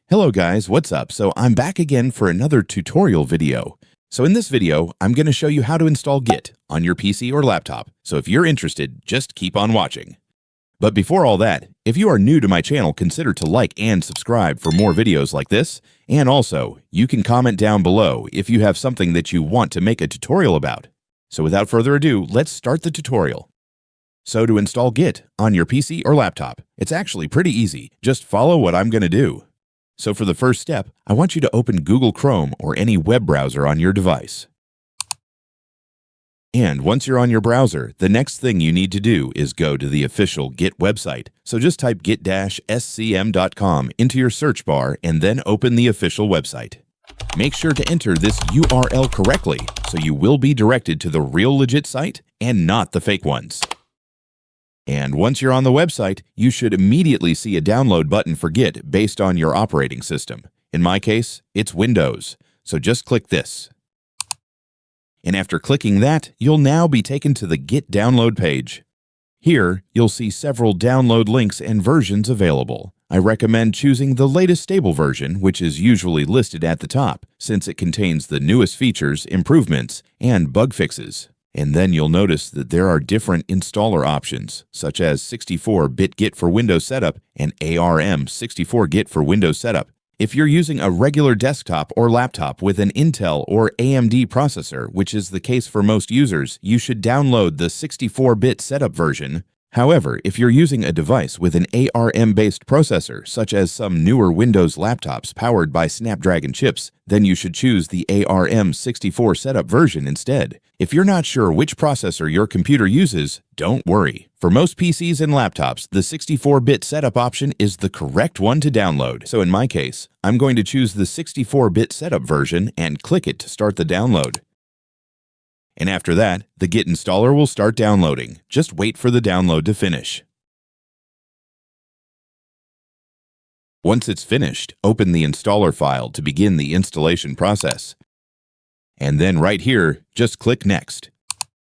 Hello guys, what's up? So I'm back again for another tutorial video. So in this video, I'm going to show you how to install Git on your PC or laptop. So if you're interested, just keep on watching. But before all that, if you are new to my channel, consider to like and subscribe for more videos like this. And also, you can comment down below if you have something that you want to make a tutorial about. So without further ado, let's start the tutorial. So to install Git on your PC or laptop, it's actually pretty easy. Just follow what I'm going to do. So for the first step, I want you to open Google Chrome or any web browser on your device. And once you're on your browser, the next thing you need to do is go to the official Git website. So just type git-scm.com into your search bar and then open the official website. Make sure to enter this URL correctly so you will be directed to the real legit site and not the fake ones. And once you're on the website, you should immediately see a download button for Git based on your operating system. In my case, it's Windows, so just click this. And after clicking that, you'll now be taken to the Git download page. Here, you'll see several download links and versions available. I recommend choosing the latest stable version, which is usually listed at the top, since it contains the newest features, improvements, and bug fixes. And then you'll notice that there are different installer options, such as 64-bit Git for Windows Setup and ARM 64-Git for Windows Setup. If you're using a regular desktop or laptop with an Intel or AMD processor, which is the case for most users, you should download the 64-bit setup version. However, if you're using a device with an ARM-based processor, such as some newer Windows laptops powered by Snapdragon chips, then you should choose the ARM 64 setup version instead. If you're not sure which processor your computer uses, don't worry. For most PCs and laptops, the 64-bit setup option is the correct one to download. So in my case, I'm going to choose the 64-bit setup version and click it to start the download. And after that, the Git installer will start downloading. Just wait for the download to finish. Once it's finished, open the installer file to begin the installation process. And then right here, just click Next.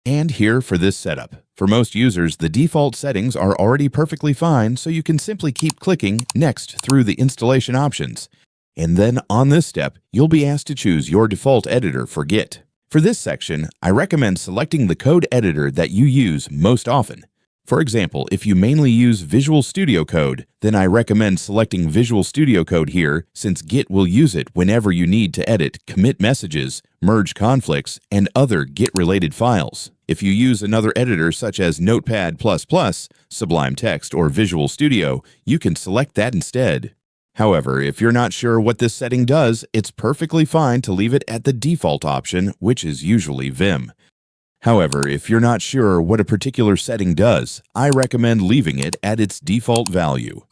And here for this setup. For most users, the default settings are already perfectly fine, so you can simply keep clicking Next through the installation options. And then on this step, you'll be asked to choose your default editor for Git. For this section, I recommend selecting the code editor that you use most often. For example, if you mainly use Visual Studio Code, then I recommend selecting Visual Studio Code here, since Git will use it whenever you need to edit, commit messages, merge conflicts, and other Git-related files. If you use another editor such as Notepad++, Sublime Text, or Visual Studio, you can select that instead. However, if you're not sure what this setting does, it's perfectly fine to leave it at the default option, which is usually Vim. However, if you're not sure what a particular setting does, I recommend leaving it at its default value.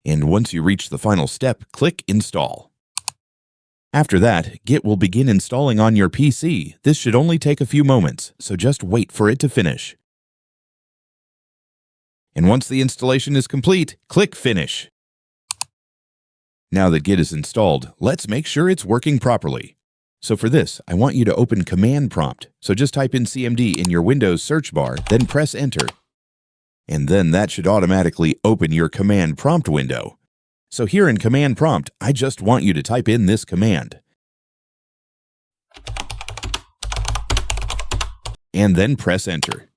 And once you reach the final step, click Install. After that, Git will begin installing on your PC. This should only take a few moments, so just wait for it to finish. And once the installation is complete, click Finish. Now that Git is installed, let's make sure it's working properly. So for this, I want you to open Command Prompt. So just type in CMD in your Windows search bar, then press Enter. And then that should automatically open your Command Prompt window. So here in Command Prompt, I just want you to type in this command. And then press Enter.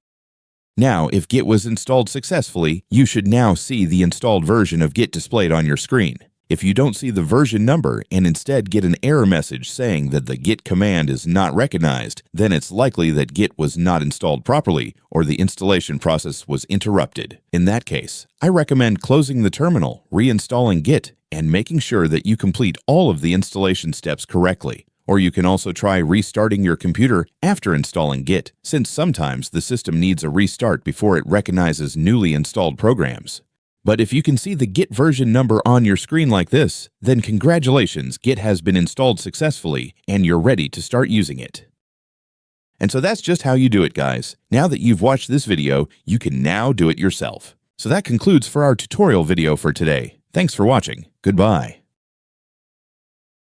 Now, if Git was installed successfully, you should now see the installed version of Git displayed on your screen. If you don't see the version number and instead get an error message saying that the Git command is not recognized, then it's likely that Git was not installed properly or the installation process was interrupted. In that case, I recommend closing the terminal, reinstalling Git, and making sure that you complete all of the installation steps correctly. Or you can also try restarting your computer after installing Git, since sometimes the system needs a restart before it recognizes newly installed programs. But if you can see the Git version number on your screen like this, then congratulations, Git has been installed successfully and you're ready to start using it. And so that's just how you do it, guys. Now that you've watched this video, you can now do it yourself. So that concludes for our tutorial video for today. Thanks for watching. Goodbye.